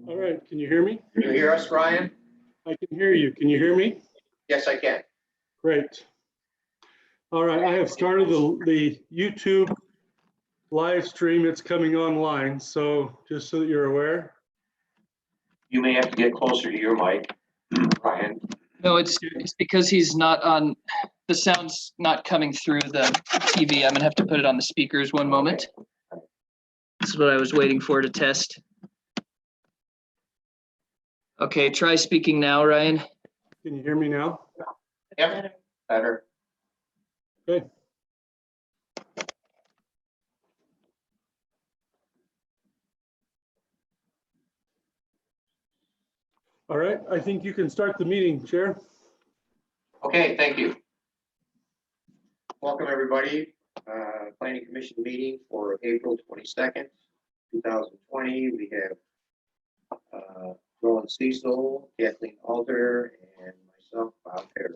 All right, can you hear me? Can you hear us, Ryan? I can hear you. Can you hear me? Yes, I can. Great. All right, I have started the YouTube live stream. It's coming online, so just so that you're aware. You may have to get closer to your mic, Ryan. No, it's because he's not on, the sound's not coming through the TV. I'm gonna have to put it on the speakers one moment. This is what I was waiting for to test. Okay, try speaking now, Ryan. Can you hear me now? Yep, better. Good. All right, I think you can start the meeting, Chair. Okay, thank you. Welcome, everybody. Planning Commission meeting for April 22nd, 2020. We have Roland Cecil, Kathleen Alter, and myself, Bob Perry.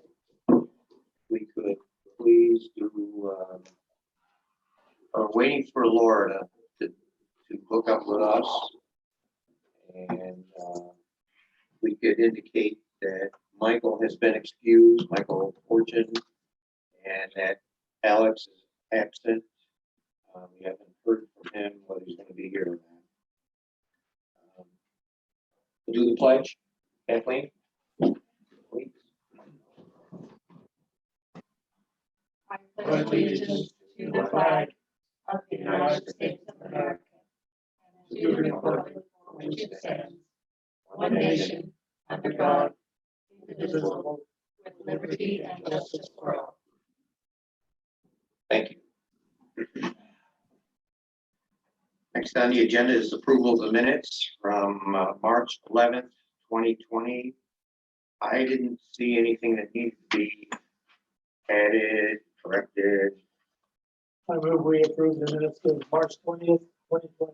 We could please do, waiting for Laura to hook up with us. And we could indicate that Michael has been excused, Michael Fortune, and that Alex is absent. We haven't heard from him whether he's going to be here or not. We'll do the pledge, Kathleen. Please. I pledge allegiance to the flag of the United States of America and to the republic for which it stands, one nation, under God, indivisible, with liberty and justice for all. Thank you. Next on the agenda is approval of the minutes from March 11th, 2020. I didn't see anything that needs to be added, corrected. I move we approve the minutes of March 20th, 2020.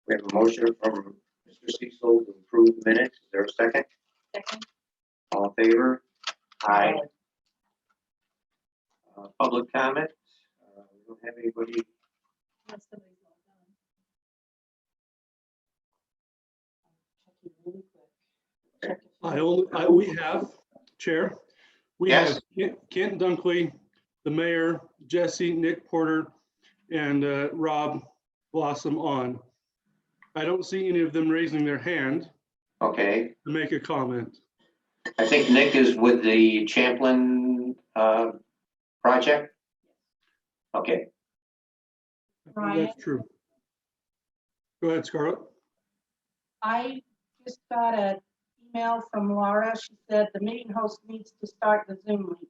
We have a motion from Mr. Cecil to approve the minutes. Is there a second? Second. All in favor? Aye. Public comment? We don't have anybody. Unless somebody's not done. We have, Chair, we Yes. have Kent Dunkley, the mayor, Jesse, Nick Porter, and Rob Blossom on. I don't see any of them raising their hand Okay. to make a comment. I think Nick is with the Champlin project. Okay. I think Ryan? that's true. Go ahead, Scarlett. I just got an email from Laura. She said the meeting host needs to start the Zoom link.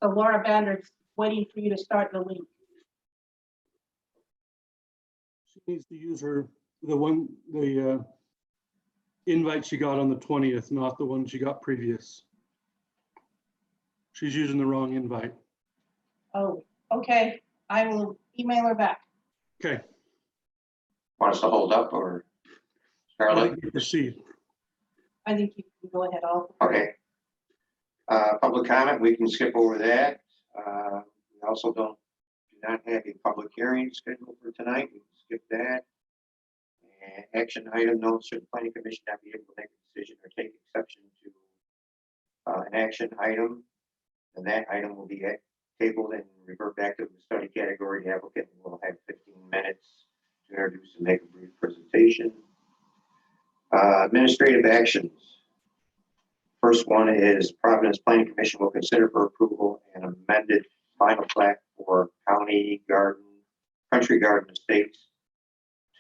So Laura Bander's waiting for you to start the link. She needs to use the invite she got on the 20th, not the one she got previous. She's using the wrong invite. Oh, okay. I will email her back. Okay, Want us to hold up or Scarlett? proceed. I think you can go ahead. Okay. Public comment, we can skip over that. We also do not have a public hearing scheduled for tonight. We can skip that. And action item notes, should the planning commission not be able to make a decision or take exception to an action item, and that item will be tabled and revert back to the study category. The applicant will have 15 minutes to introduce and make a brief presentation. Administrative actions. First one is Providence Planning Commission will consider for approval an amended final plat for Country Garden Estates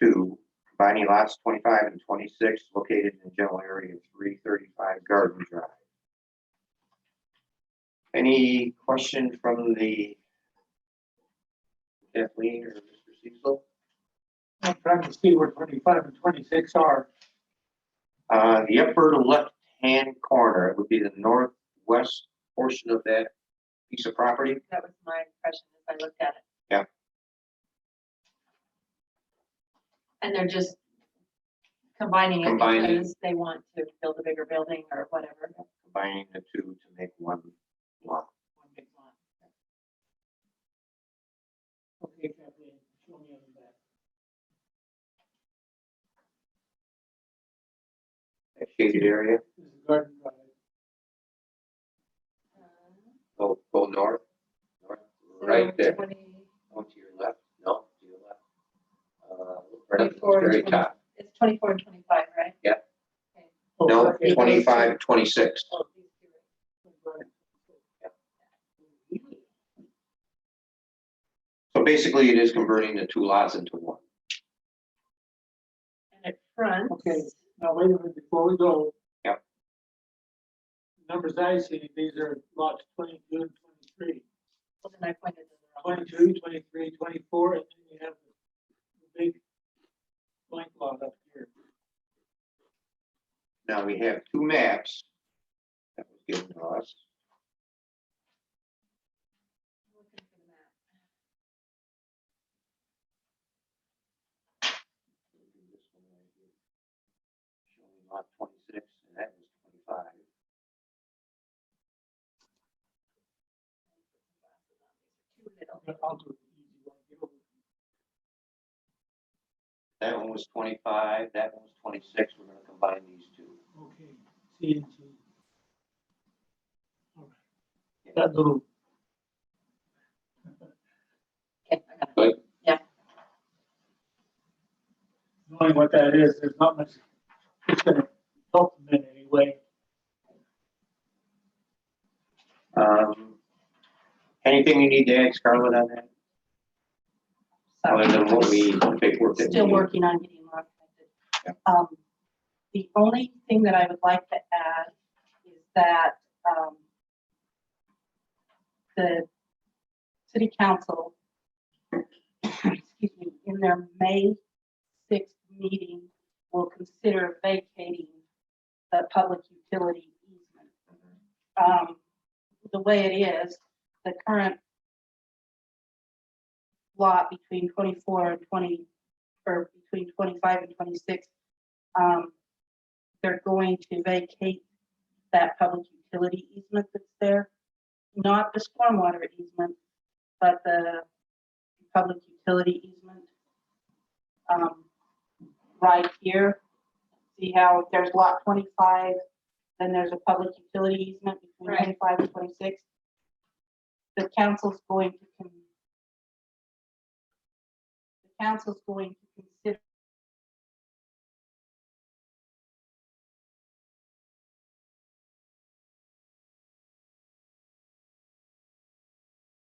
2, combining lots 25 and 26 located in the general area of 335 Garden Drive. Any question from the Kathleen or Mr. Cecil? I'm trying to see where 25 and 26 are. The upper left-hand corner, it would be the northwest portion of that piece of property. That was my impression as I looked at it. Yeah. And they're just combining it Combining. because they want to build a bigger building or whatever. Combining the two to make one lot. One big lot. Okay, Kathleen, show me on the back. shaded area. This is Garden Drive. Go north. Right there. 20, Oh, to your left. No, to your left. Right at the 24 and very 20. top. It's 24 and 25, right? Oh, No, okay. 25, 26. Oh, So basically, it is converting the two lots into one. And at front. Okay, now wait a minute before we go. Yep. Numbers I see, these are lots 22 and 23. Well, then I pointed to the wrong. 22, 23, 24, and then you have the big blank lot up here. Now we have two maps that was given to us. Looking for the map. This one right here, showing lot 26, and that was 25. Too little. I'll do the easy one. Get over it. That one was 25, that one was 26. We're going to combine these two. Okay, C and G. All right. That little, Okay, I got it. Good. knowing what that is, there's not much, it's gonna help them in any way. Anything you need to add, Scarlett, on that? Sorry. Other than what we, the paperwork that Still we- working on getting more Yeah. updated. The only thing that I would like to add is that, the city council, excuse me, in their May 6th meeting will consider vacating the public utility easement. The way it is, the current lot between 24 and 20, or between 25 and 26, they're going to vacate that public utility easement that's there. Not the stormwater easement, but the public utility easement. Right here, see how there's lot 25, then there's a public utility easement between Right. 25 and 26. The council's going to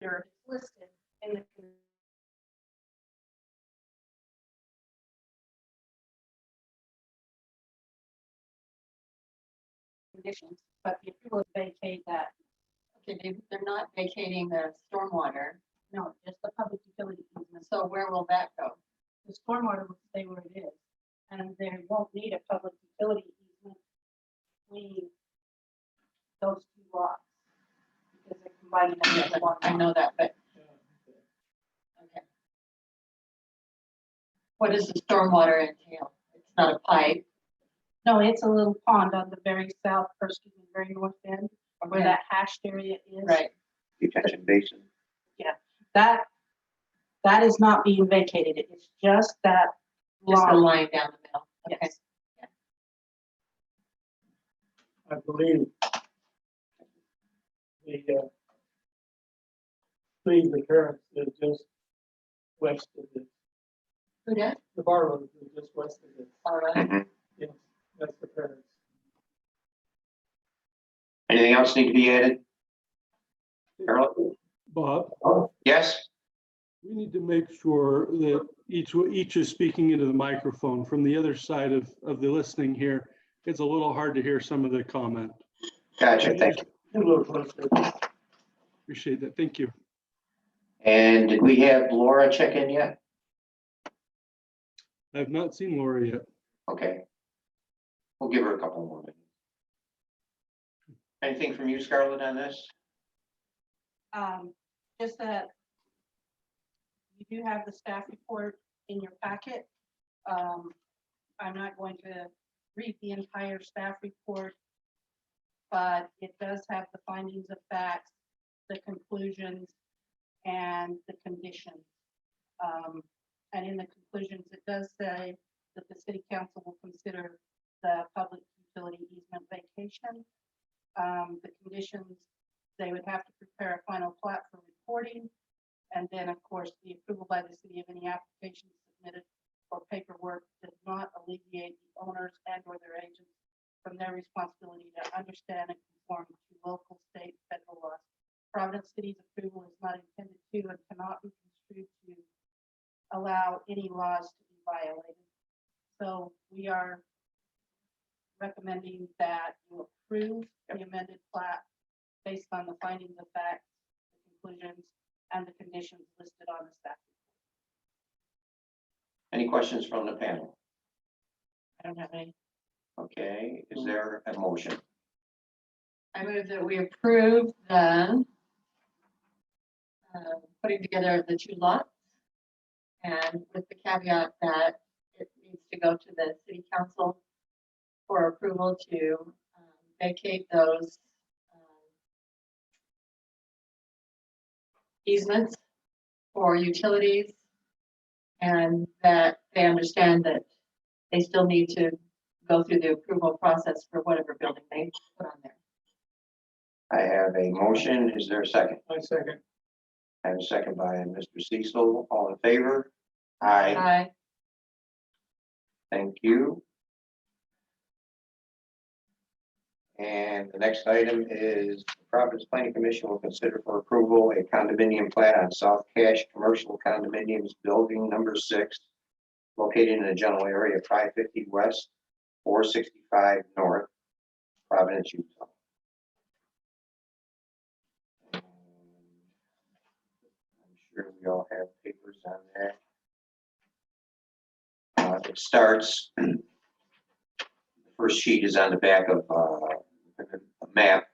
consider listed in the conditions, but the approval is vacate that, Okay, they're not vacating the stormwater, no, just the public utility easement. so where will that go? The stormwater will stay where it is, and they won't need a public utility easement between those two lots. Because they're combining them Yeah, into one. I know that, but, okay. What does the stormwater entail? It's not a pipe, No, it's a little pond on the very south, or excuse me, very north end, where okay, that hashed area is. right, Detention basin. That is not being vacated, it's just that just a line. line down the middle, okay. Yes. I believe the please the parents is just west of this. Who does? The bar road is just west of this. All right, Mhm. Yes, that's the parents. Anything else need to be added? Carol? Bob, Yes? we need to make sure that each is speaking into the microphone. From the other side of the listening here, it's a little hard to hear some of the comment. Gotcha, thank you. A little closer. Appreciate that. Thank you. And did we have Laura check in yet? I've not seen Laura yet. Okay. We'll give her a couple more minutes. Anything from you, Scarlett, on this? Just that you do have the staff report in your packet. I'm not going to read the entire staff report, but it does have the findings of facts, the conclusions, and the conditions. And in the conclusions, it does say that the city council will consider the public utility easement vacation. The conditions, they would have to prepare a final plat for reporting. And then, of course, the approval by the city of any application submitted or paperwork does not alleviate the owners and or their agents from their responsibility to understand and conform to local, state, federal laws. Providence City's approval is not intended to and cannot be construed to allow any laws to be violated. So we are recommending that you approve the amended plat based on the findings of facts, the conclusions, and the conditions listed on the staff report. Any questions from the panel? I don't have any. Okay, is there a motion? I move that we approve then putting together the two lots, and with the caveat that it needs to go to the city council for approval to vacate those easements for utilities, and that they understand that they still need to go through the approval process for whatever building they put on there. I have a motion. Is there a second? I second. I have a second by Mr. Cecil. All in favor? Aye. Aye. Thank you. And the next item is the Providence Planning Commission will consider for approval a condominium plat on South Cache Commercial Condominiums Building Number 6, located in the general area of 550 West, 465 North, Providence, Utah. And I'm sure we all have papers on that. It starts. The first sheet is on the back of a map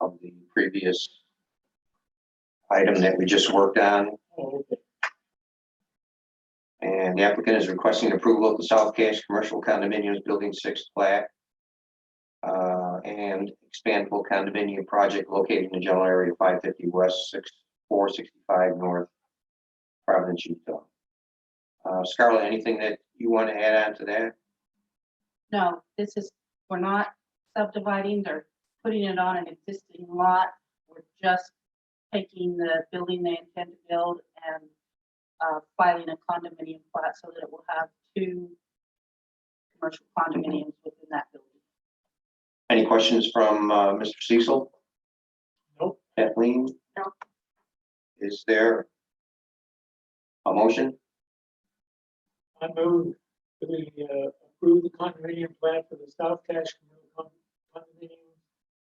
of the previous item that we just worked on. Oh, okay. And the applicant is requesting approval of the South Cache Commercial Condominiums Building 6 plat and expandable condominium project located in the general area of 550 West, 465 North, Providence, Utah. Scarlett, anything that you want to add on to that? No, this is, we're not subdividing or putting it on an existing lot. We're just taking the building they intend to build and filing a condominium plat so that it will have two commercial condominiums within that building. Any questions from Mr. Cecil? Nope. Kathleen? No. Is there a motion? I move that we approve the condominium plan for the South Cache Condominium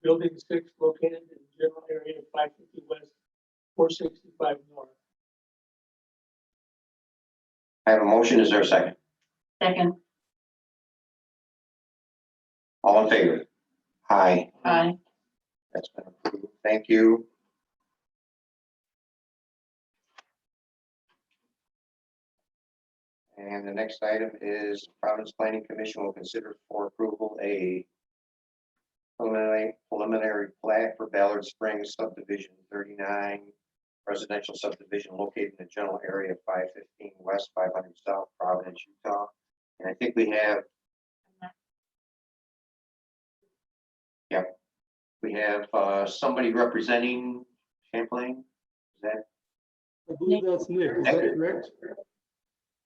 Building 6 located in the general area of 550 West, 465 North. I have a motion. Is there a second? Second. All in favor? Aye. Aye. That's been approved. Thank you. And the next item is Providence Planning Commission will consider for approval a preliminary plat for Ballard Springs subdivision 39, residential subdivision located in the general area of 515 West, 500 South, Providence, Utah. And I think we have, we have somebody representing Champlain. Is that, I believe that's Nick. Is that correct?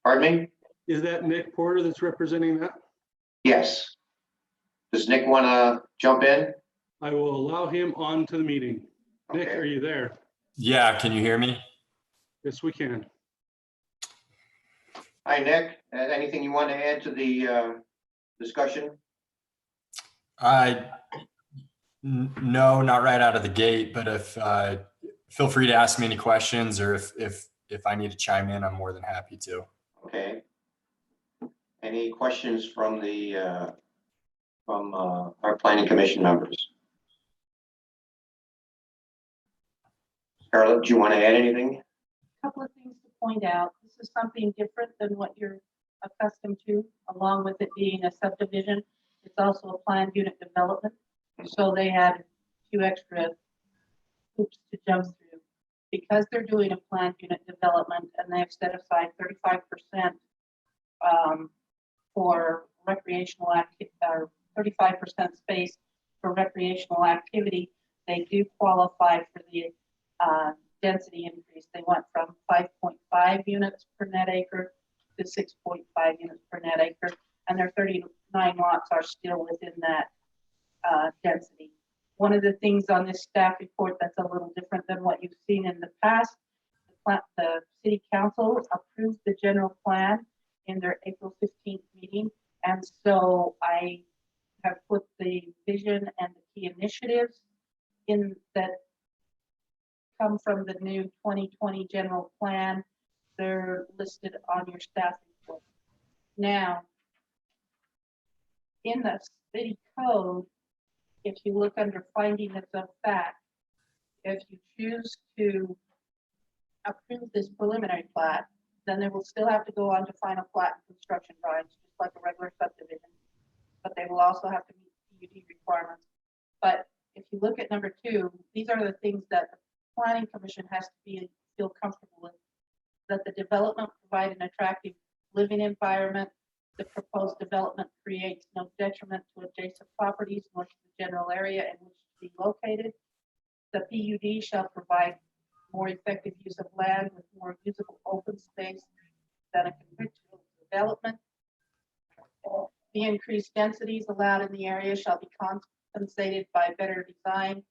pardon me? Is that Nick Porter that's representing that? Yes. Does Nick want to jump in? I will allow him on to the meeting. Nick, Okay. are you there? Yeah, can you hear me? Yes, we can. Hi, Nick. Anything you want to add to the discussion? No, not right out of the gate, but if feel free to ask me any questions, or if I need to chime in, I'm more than happy to. Okay. Any questions from the from our planning commission members? Scarlett, do you want to add anything? Couple of things to point out. This is something different than what you're accustomed to, along with it being a subdivision. It's also a planned unit development. So they had 2 extra hoops to jump through. Because they're doing a planned unit development and they've set aside 35% for recreational 35% space for recreational activity, they do qualify for the density increase. They went from 5.5 units per net acre to 6.5 units per net acre, and their 39 lots are still within that density. One of the things on this staff report that's a little different than what you've seen in the past, the city council approved the general plan in their April 15th meeting, and so I have put the vision and the key initiatives in that come from the new 2020 general plan. They're listed on your staff report. Now, in the city code, if you look under findings of fact, if you choose to approve this preliminary plat, then they will still have to go on to final plat and construction drawings, just like a regular subdivision. But they will also have to meet PUD requirements. But if you look at number 2, these are the things that the planning commission has to feel comfortable with. That the development provide an attractive living environment. The proposed development creates no detriment to adjacent properties nor to the general area in which to be located. The PUD shall provide more effective use of land with more usable open space than a conventional development. The increased densities allowed in the area shall be compensated by better design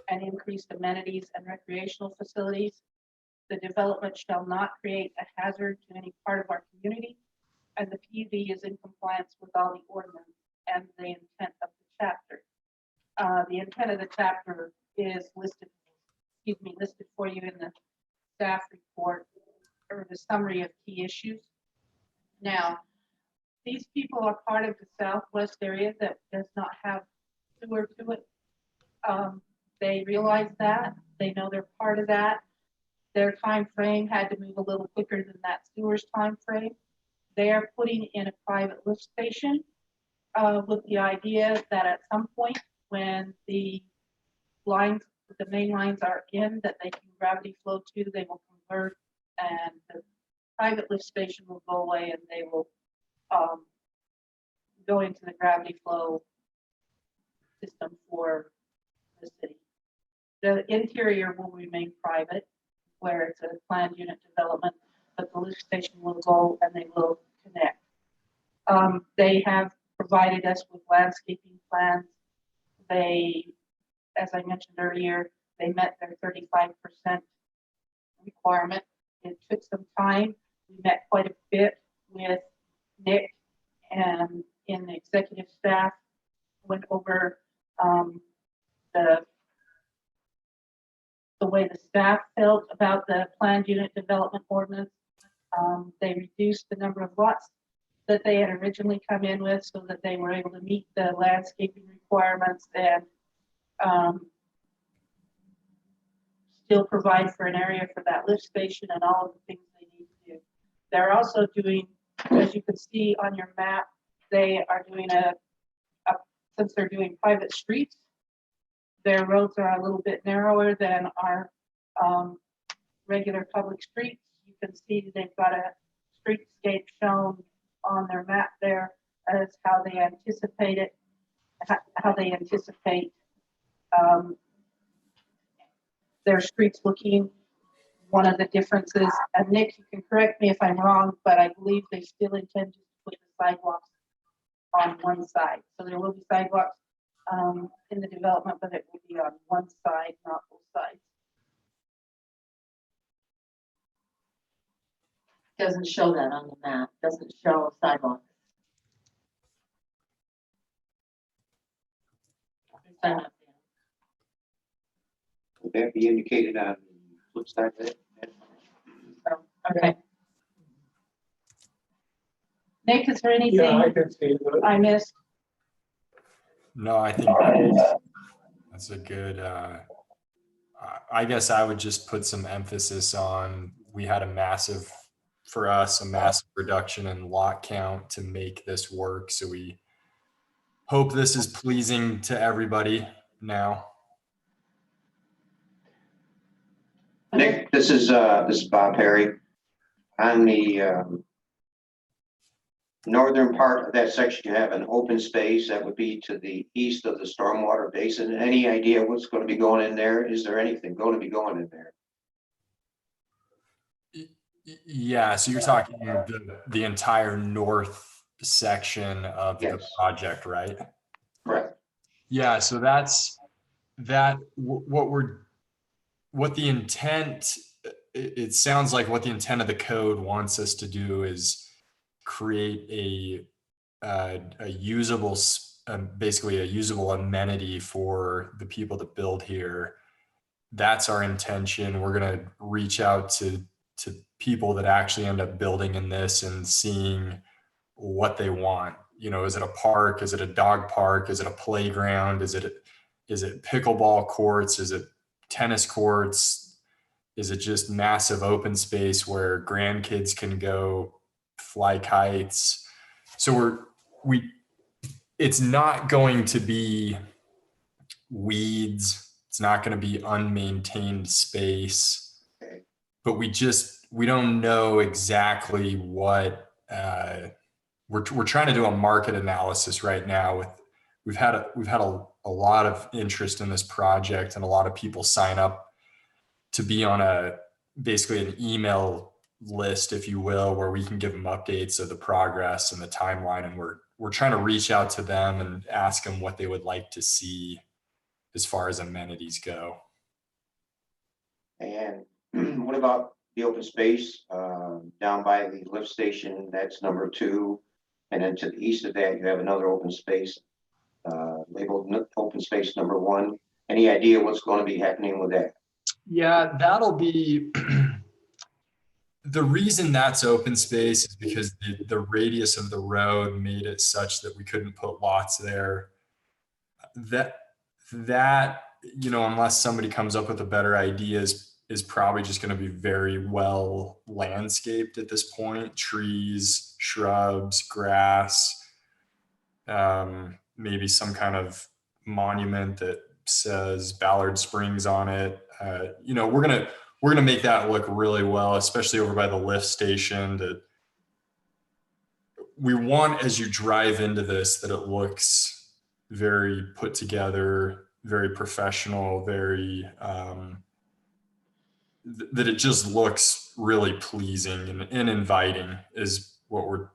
and increased amenities and recreational facilities. The development shall not create a hazard to any part of our community, and the PUD is in compliance with all the ordinance and the intent of the chapter. The intent of the chapter is listed for you in the staff report or the summary of key issues. Now, these people are part of the southwest area that does not have sewer to it. They realize that. They know they're part of that. Their time frame had to move a little quicker than that sewer's time frame. They are putting in a private lift station with the idea that at some point when the lines, the main lines are in that they can gravity flow to, they will convert, and the private lift station will go away and they will go into the gravity flow system for the city. The interior will remain private, where it's a planned unit development, but the lift station will go and they will connect. They have provided us with landscaping plans. They, as I mentioned earlier, they met their 35% requirement. It took some time. We met quite a bit with Nick and in the executive staff, went over the way the staff felt about the planned unit development ordinance. They reduced the number of lots that they had originally come in with so that they were able to meet the landscaping requirements and still provide for an area for that lift station and all of the things they need to do. They're also doing, as you can see on your map, they are doing since they're doing private streets, their roads are a little bit narrower than our regular public streets. You can see they've got a streetscape shown on their map there as how they anticipate it, how they anticipate their streets looking. One of the differences, and Nick, you can correct me if I'm wrong, but I believe they still intend to put the sidewalks on one side. So there will be sidewalks in the development, but it will be on one side, not both sides. Doesn't show that on the map, doesn't show sidewalks. Sign up there. Would that be indicated on the flip side of it? Okay. Nick, is there Yeah, anything I can see it. I missed? No, I think that's a good, I guess I would just put some emphasis on, we had a massive reduction in lot count to make this work. So we hope this is pleasing to everybody now. Nick, this is Bob Perry. On the northern part of that section, you have an open space that would be to the east of the stormwater basin. Any idea what's going to be going in there? Is there anything going to be going in there? Yeah, so you're talking the entire north section of the Yes. project, right? Correct. Yeah, so what the intent, it sounds like what the intent of the code wants us to do is create a usable, basically a usable amenity for the people that build here. That's our intention. We're going to reach out to people that actually end up building in this and seeing what they want. You know, is it a park? Is it a dog park? Is it a playground? Is it pickleball courts? Is it tennis courts? Is it just massive open space where grandkids can go fly kites? So it's not going to be weeds. It's not going to be unmaintained space, but we don't know exactly what, we're trying to do a market analysis right now. We've had a lot of interest in this project, and a lot of people sign up to be on basically an email list, if you will, where we can give them updates of the progress and the timeline. And we're trying to reach out to them and ask them what they would like to see as far as amenities go. And what about the open space down by the lift station? That's number 2. And then to the east of that, you have another open space labeled open space number 1. Any idea what's going to be happening with that? Yeah, that'll be the reason that's open space is because the radius of the road made it such that we couldn't put lots there. That you know, unless somebody comes up with a better idea, is probably just going to be very well landscaped at this point. Trees, shrubs, grass, maybe some kind of monument that says Ballard Springs on it. You know, we're gonna make that look really well, especially over by the lift station. We want, as you drive into this, that it looks very put together, very professional, very that it just looks really pleasing and inviting is what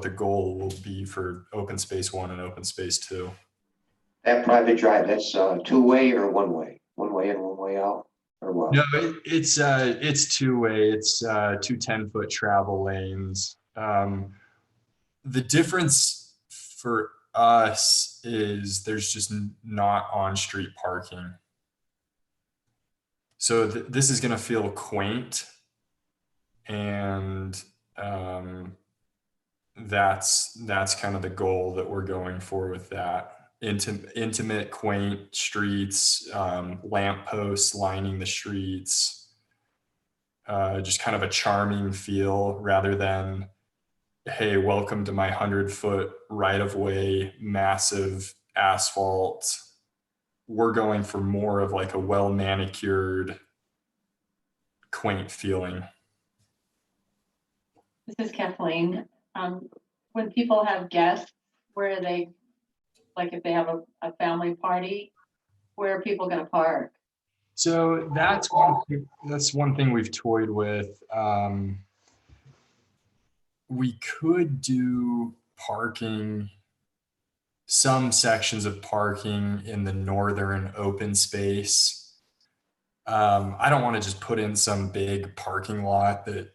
the goal will be for open space 1 and open space 2. That private drive, that's 2-way or 1-way? 1-way in, 1-way out, or what? No, it's 2-way. It's 2 10-foot travel lanes. The difference for us is there's just not on-street parking. So this is going to feel quaint, and that's kind of the goal that we're going for with that. Intimate, quaint streets, lamp posts lining the streets, just kind of a charming feel rather than, hey, welcome to my 100-foot right-of-way, massive asphalt. We're going for more of like a well-manicured, quaint feeling. This is Kathleen. When people have guests, where are they, like if they have a family party, where are people going to park? So that's one thing we've toyed with. We could do parking, some sections of parking in the northern open space. I don't want to just put in some big parking lot that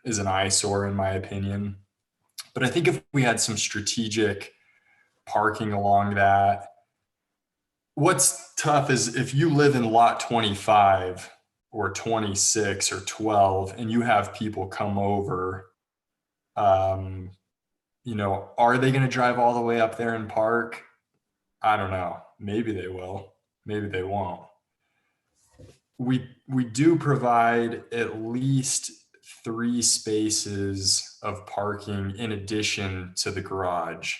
is an eyesore, in my opinion. But I think if we had some strategic parking along that, what's tough is if you live in lot 25 or 26 or 12 and you have people come over, you know, are they going to drive all the way up there and park? I don't know. Maybe they will. Maybe they won't. We do provide at least 3 spaces of parking in addition to the garage.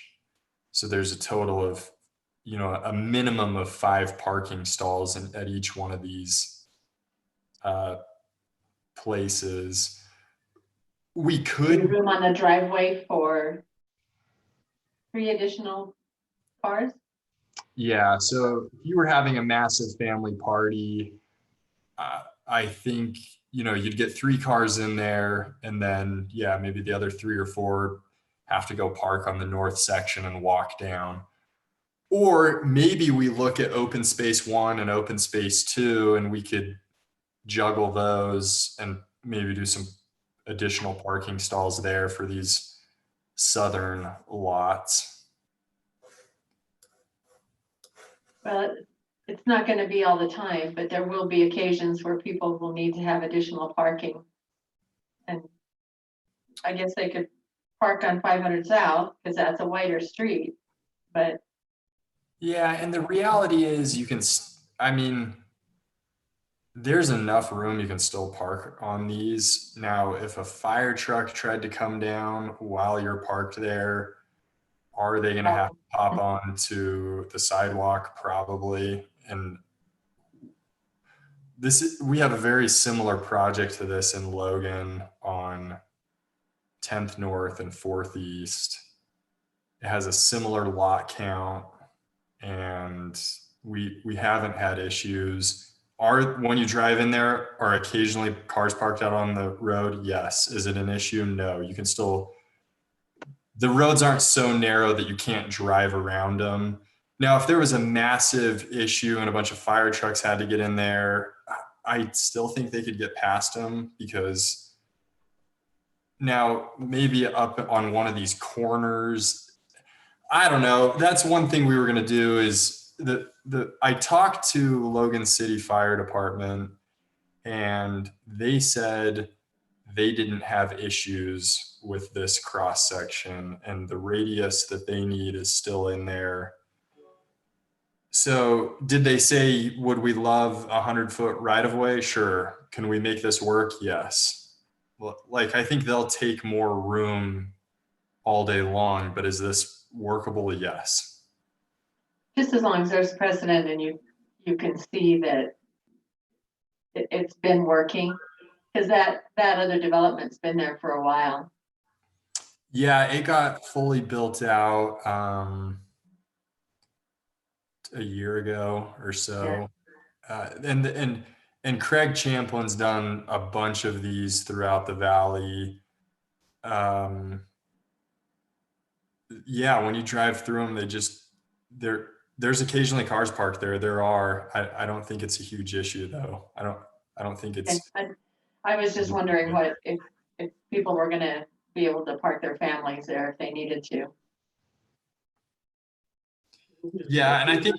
So there's a total of, you know, a minimum of 5 parking stalls at each one of these places. We Any could, room on the driveway for 3 additional cars? yeah, so if you were having a massive family party, I think, you'd get 3 cars in there and then, yeah, maybe the other 3 or 4 have to go park on the north section and walk down. Or maybe we look at open space 1 and open space 2 and we could juggle those and maybe do some additional parking stalls there for these southern lots. Well, it's not gonna be all the time, but there will be occasions where people will need to have additional parking. And I guess they could park on 500 South, because that's a wider street, but Yeah, and the reality is there's enough room you can still park on these. Now, if a fire truck tried to come down while you're parked there, are they going to have to hop onto the sidewalk? Probably. And we have a very similar project to this in Logan on 10th North and 4th East. It has a similar lot count, and we haven't had issues. When you drive in there, are occasionally cars parked out on the road? Yes. Is it an issue? No. You can still, the roads aren't so narrow that you can't drive around them. Now, if there was a massive issue and a bunch of fire trucks had to get in there, I still think they could get past them, because now maybe up on one of these corners, I don't know. That's one thing we were going to do is I talked to Logan City Fire Department, and they said they didn't have issues with this cross section, and the radius that they need is still in there. So did they say, would we love 100-foot right of way? Sure. Can we make this work? Yes. Well, I think they'll take more room all day long, but is this workable? Yes. just as long as there's precedent and you can see that it's been working, because that other development's been there for a while. Yeah, it got fully built out a year ago or so. And Craig Champlin's done a bunch of these throughout the valley. Yeah, when you drive through them, there's occasionally cars parked there. There are. I don't think it's a huge issue though. I don't think it's. And I was just wondering what if people were gonna be able to park their families there if they needed to. Yeah, and I think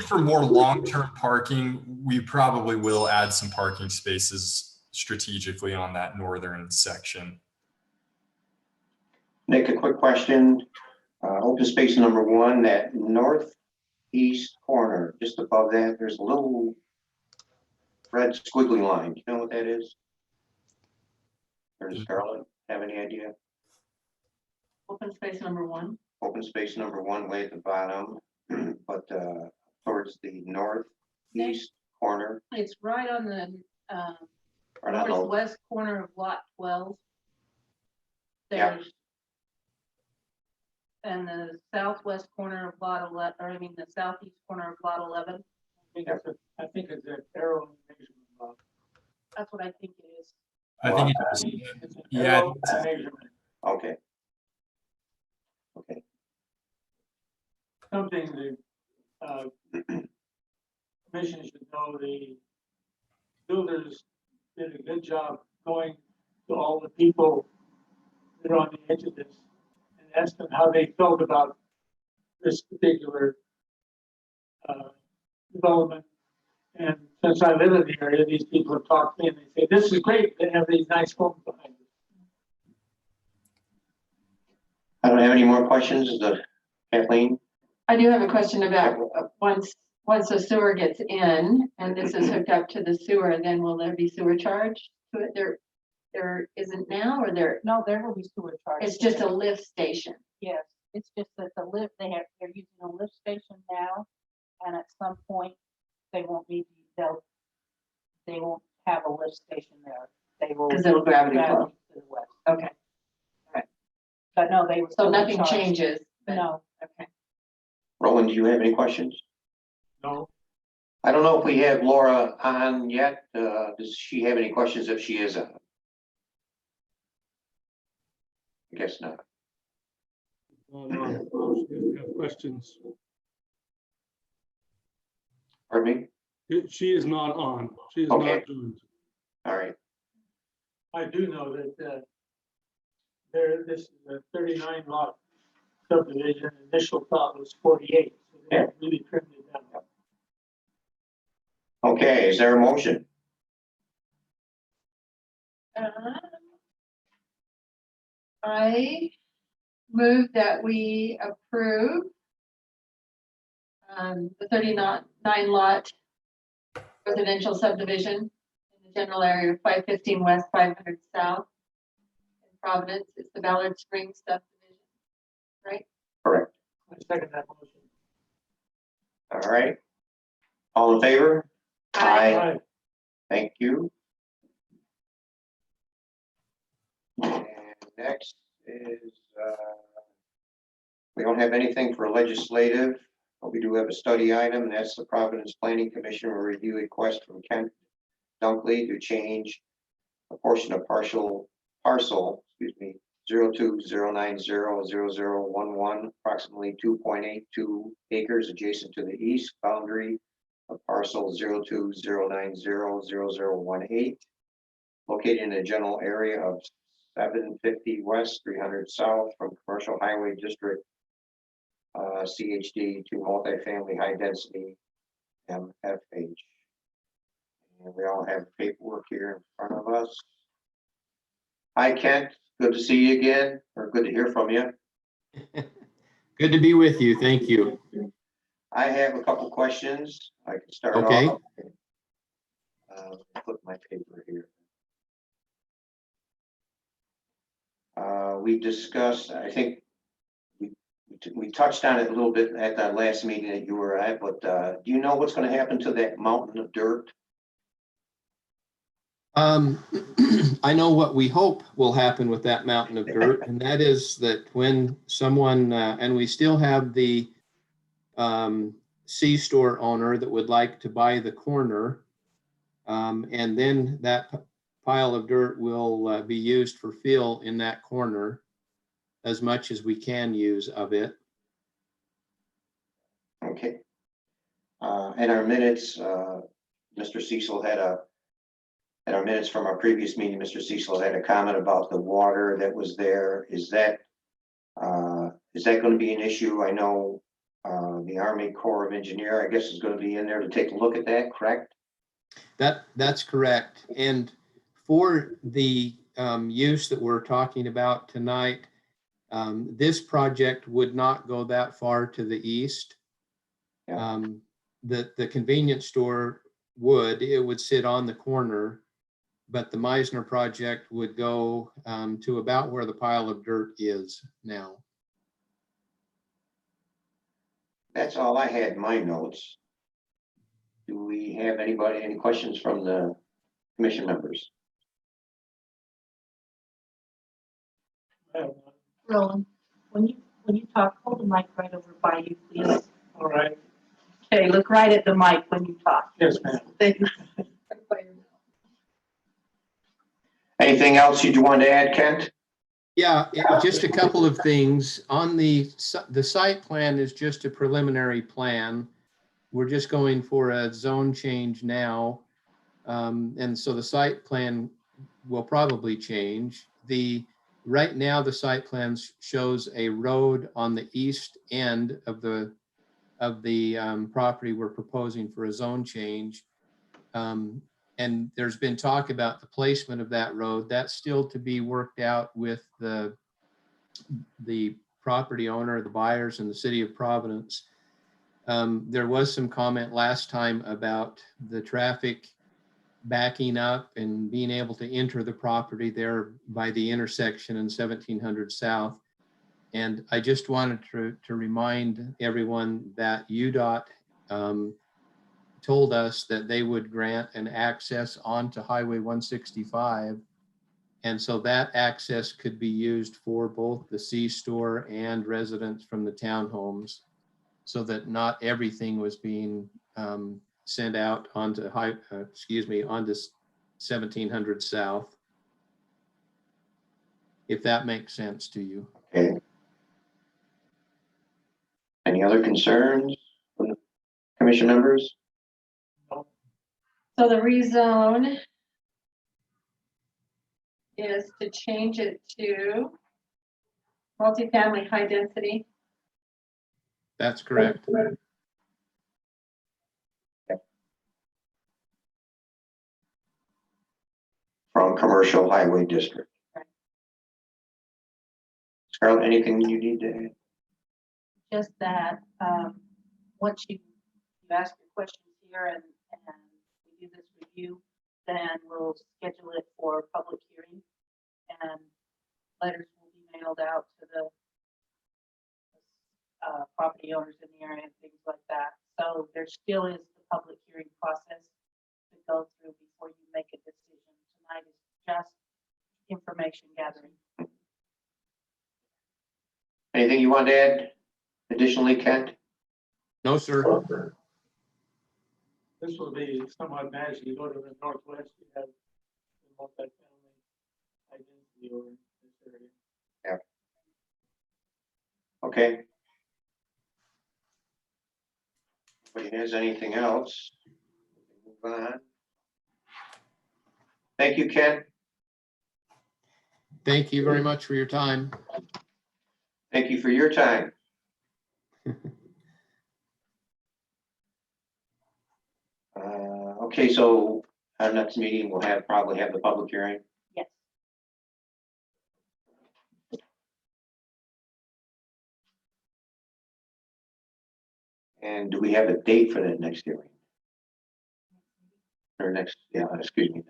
for more long-term parking, we probably will add some parking spaces strategically on that northern section. Nick, a quick question. Open space number 1, that northeast corner, just above that, there's a little red squiggly line. Do you know what that is? Or does Carolyn have any idea? Open space number 1. Open space number 1 way at the bottom, but towards the northeast corner. It's right on the Right on the, northwest corner of lot 12. Yeah. There's and the southwest corner of lot 11, or I mean the southeast corner of lot 11. I think it's an arrow measurement block. That's what I think it is. I think It's an Yeah. arrow measurement. okay. Okay. Something the commission should know, the builders did a good job going to all the people that are on the edge of this and asked them how they felt about this particular development. And since I live in the area, these people have talked to me and they say, this is great, they have these nice homes behind it. I don't have any more questions. Kathleen? I do have a question about once the sewer gets in and this is hooked up to the sewer, then will there be sewer charge to it? There isn't now, or there? No, there will be sewer charge. It's just a lift station. Yes, it's just that the lift, they're using a lift station now, and at some point, they won't have a lift station there. they will. Because it'll gravity flow. To the west. Okay, But no, they. were so still in nothing charge. changes? but- No. Okay. Roland, do you have any questions? No, I don't know if we have Laura on yet. Does she have any questions if she is on? I guess not. She doesn't have questions. Pardon me? She is not on. She is Okay. not joined. All right. I do know that, this is a 39 lot subdivision, initial thought was 48. So they Yeah. really trimmed it down. Okay, is there a motion? I move that we approve the 39 lot residential subdivision in the general area of 515 West, 500 South in Providence. It's the Ballard Springs subdivision, right? Correct. I second that motion. All right. All in favor? Aye. Thank you. And next is, we don't have anything for legislative, but we do have a study item, and that's the Providence Planning Commission will review a request from Kent Dunkley to change a portion of parcel, 0209000011, approximately 2.82 acres adjacent to the east boundary of parcel 0209000018, located in the general area of 750 west, 300 south from Commercial Highway District CHD to multifamily high density MFH. And we all have paperwork here in front of us. Hi, Kent. Good to see you again, or good to hear from you. Good to be with you. Thank you. I have a couple questions. I can start Okay. off. Put my paper here. We discussed, I think we touched on it a little bit at that last meeting that you were at, but do you know what's going to happen to that mountain of dirt? I know what we hope will happen with that mountain of dirt, and that is that when someone, and we still have the C-store owner that would like to buy the corner, and then that pile of dirt will be used for fill in that corner as much as we can use of it. Okay. In our minutes, Mr. Cecil had in our minutes from our previous meeting, Mr. Cecil had a comment about the water that was there. Is that going to be an issue? I know the Army Corps of Engineer, I guess, is going to be in there to take a look at that, correct? That's correct. And for the use that we're talking about tonight, this project would not go that far to the east. Yeah. The convenience store would sit on the corner, but the Meisner project would go to about where the pile of dirt is now. That's all I had in my notes. Do we have any questions from the commission members? Roland, when you talk, hold the mic right over by you, please. All right. Okay, look right at the mic when you talk. Yes, ma'am. Thank you. Anything else you want to add, Kent? Yeah, just a couple of things. On the site plan is just a preliminary plan. We're just going for a zone change now. And so the site plan will probably change. Right now, the site plan shows a road on the east end of the property we're proposing for a zone change. And there's been talk about the placement of that road. That's still to be worked out with the property owner, the buyers, and the city of Providence. There was some comment last time about the traffic backing up and being able to enter the property there by the intersection in 1700 South. And I just wanted to remind everyone that UDOT told us that they would grant an access onto Highway 165 And so that access could be used for both the C-store and residents from the townhomes, so that not everything was being sent out onto onto 1700 South. If that makes sense to you. Okay. Any other concerns from the commission members? So the rezone is to change it to multifamily high density. That's correct. From commercial highway district. Right. Scarlett, anything you need to add? Just that, once you ask your questions here and we do this review, then we'll schedule it for public hearing and letters will be mailed out to the property owners in the area and things like that. So there still is the public hearing process to go through before you make a decision. Tonight is just information gathering. Anything you want to add additionally, Kent? No, sir. This will be somewhat magic. You go to the northwest, you have the multifamily identity over in this area. Okay. Nobody has anything else? Move on. Thank you, Ken. Thank you very much for your time. Thank you for your time. Okay, so our next meeting will probably have the public hearing. Yes. And do we have a date for that next hearing? Or next meeting.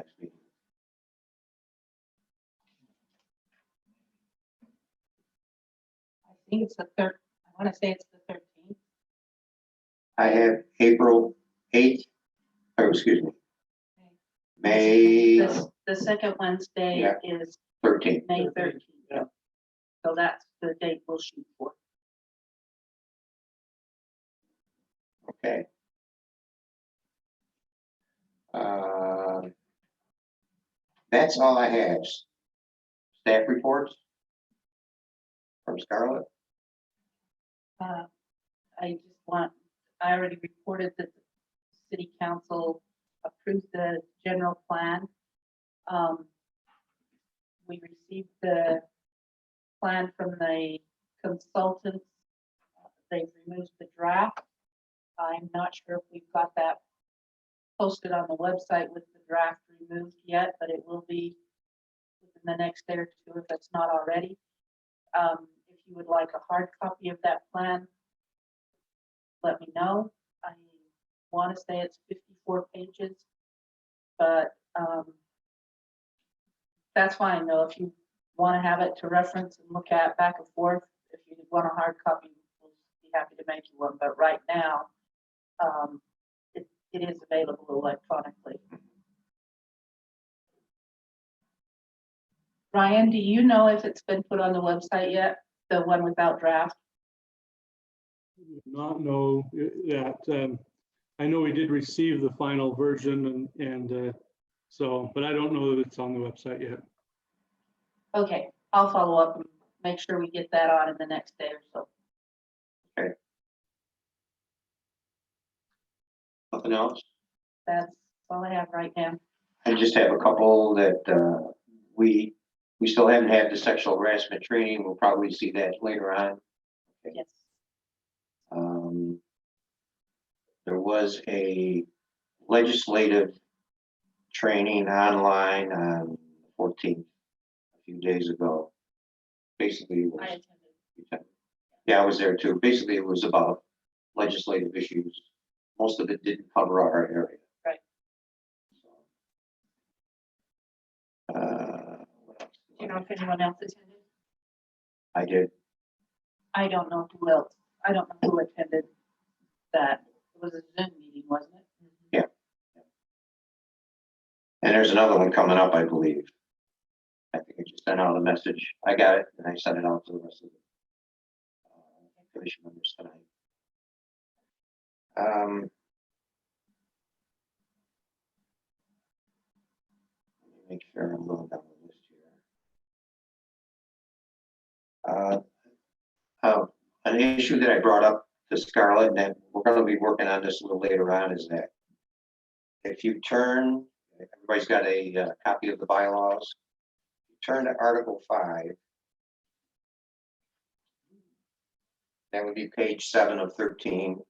I think it's the third, I want to say it's the 13th. I have April 8th, or excuse me, May The second Wednesday Yeah. is 13th. May 13th. Yeah. So that's the date we'll shoot for. Okay. That's all I have. Staff reports from Scarlett. I already reported that the city council approved the general plan. We received the plan from the consultants. They've removed the draft. I'm not sure if we've got that posted on the website with the draft removed yet, but it will be within the next day or two if it's not already. If you would like a hard copy of that plan, let me know. I want to say it's 54 pages, but that's fine though. If you want to have it to reference and look at back and forth, if you want a hard copy, we'll be happy to make you one. But right now, it is available electronically. Ryan, do you know if it's been put on the website yet? The one without draft? Not know that, I know we did receive the final version and so, but I don't know that it's on the website yet. Okay, I'll follow up and make sure we get that on in the next day or so. Nothing else? That's all I have right now. I just have a couple that we still haven't had the sexual harassment training. We'll probably see that later on. Yes. There was a legislative training online on the 14th, a few days ago. Basically, it was, I attended. yeah, I was there too. Basically, it was about legislative issues. Most of it didn't cover our area. Right. What else? Do you know if anyone else attended? I did. I don't know who else. I don't know who attended that. It was a Zoom meeting, wasn't it? Yeah. And there's another one coming up, I believe, at I just sent out a message. I got it, and I sent it out to the rest of the commission members tonight. Let me make sure I'm going down the list here. An issue that I brought up to Scarlett, and then we're going to be working on this a little later on, is that if you turn, everybody's got a copy of the bylaws. Turn to Article 5. That would be page 7 of 13.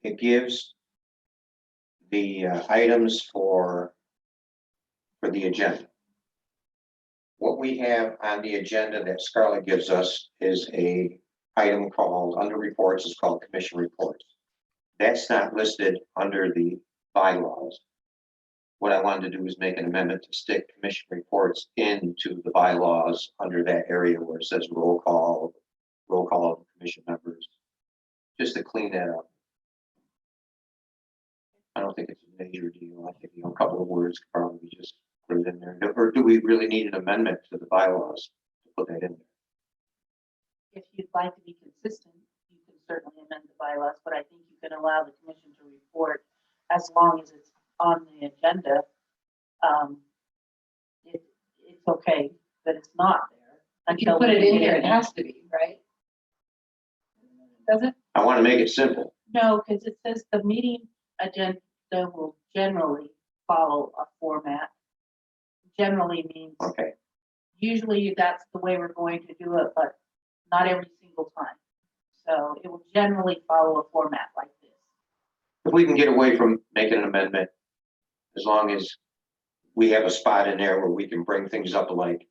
It gives the items for the agenda. What we have on the agenda that Scarlett gives us is a item called, under reports, is called commission reports. That's not listed under the bylaws. What I wanted to do was make an amendment to stick commission reports into the bylaws under that area where it says roll call of the commission members, just to clean that up. I don't think it's a major deal. I think, a couple of words could probably just put it in there. Or do we really need an amendment to the bylaws to put that in there? If you'd like to be consistent, you can certainly amend the bylaws, but I think you can allow the commission to report as long as it's on the agenda. It's okay that it's not there. If you put it in here, it has to be, right? Does it? I want to make it simple. No, because it says the meeting agenda will generally follow a format. Generally means Okay. usually that's the way we're going to do it, but not every single time. So it will generally follow a format like this. If we can get away from making an amendment, as long as we have a spot in there where we can bring things up, like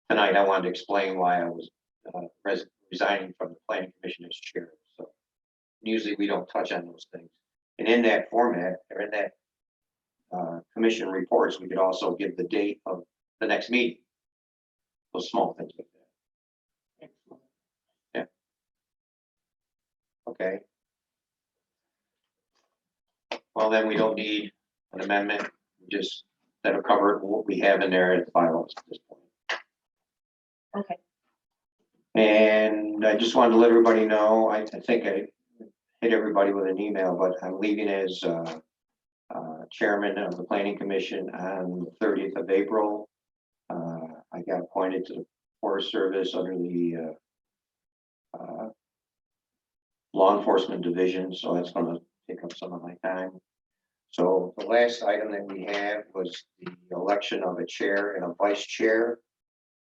tonight, I wanted to explain why I was resigning from the planning commission as chair. So usually we don't touch on those things. And in that format, or in that commission reports, we could also give the date of the next meeting. Those small things like that. Excellent. Yeah. Okay. Well, then we don't need an amendment. Just that'll cover what we have in there at the bylaws at this point. Okay. And I just wanted to let everybody know, I think I hit everybody with an email, but I'm leaving as chairman of the planning commission on the 30th of April. I got appointed to the Forest Service under the law enforcement division, so that's going to take up some of my time. So the last item that we have was the election of a chair and a vice chair.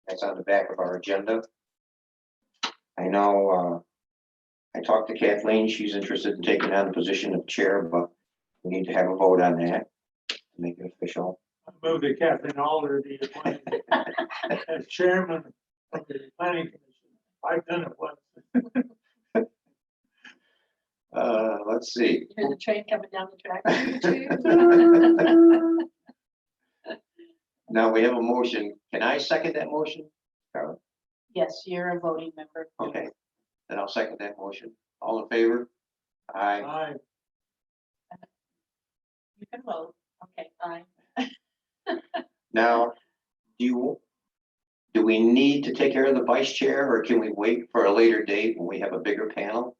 That's on the back of our agenda. I know I talked to Kathleen. She's interested in taking on the position of chair, but we need to have a vote on that to make it official. I move that Kathleen Alder be appointed as chairman of the planning commission. I've done it once. Let's see. Hear the train coming down the track. Now we have a motion. Can I second that motion, Carla? Yes, you're a voting member. Okay, then I'll second that motion. All in favor? Aye. Aye. You can vote. Okay, fine. Now, do we need to take care of the vice chair, or can we wait for a later date when we have a bigger panel?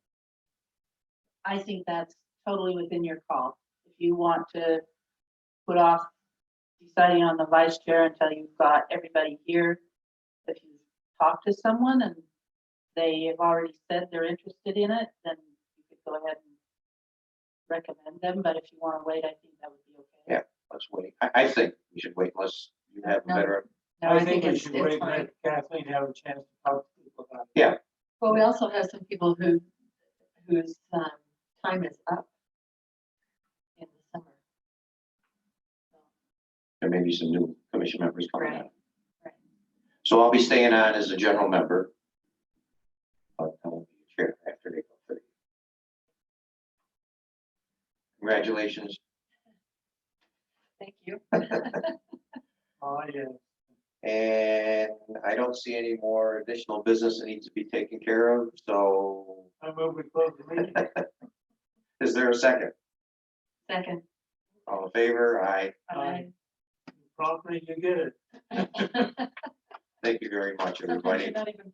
I think that's totally within your call. If you want to put off deciding on the vice chair until you've got everybody here, if you talk to someone and they have already said they're interested in it, then you could go ahead and recommend them. But if you want to wait, I think that would be okay. Yeah. Let's wait. I think we should wait unless you have a No. better. No, I think we it's should wait and fine. let Kathleen have a chance to talk to people about it. Yeah, Well, we also have some people whose time is up in the summer. there may be some new commission members coming Right, on. right. So I'll be staying on as a general member. But I won't be chair after April 30th. Congratulations. Thank you. Oh, yeah. And I don't see any more additional business that needs to be taken care of, so I move we close the meeting. is there a second? Second. All in favor? Aye. Aye. confident you get it. Thank you very much, everybody. Not even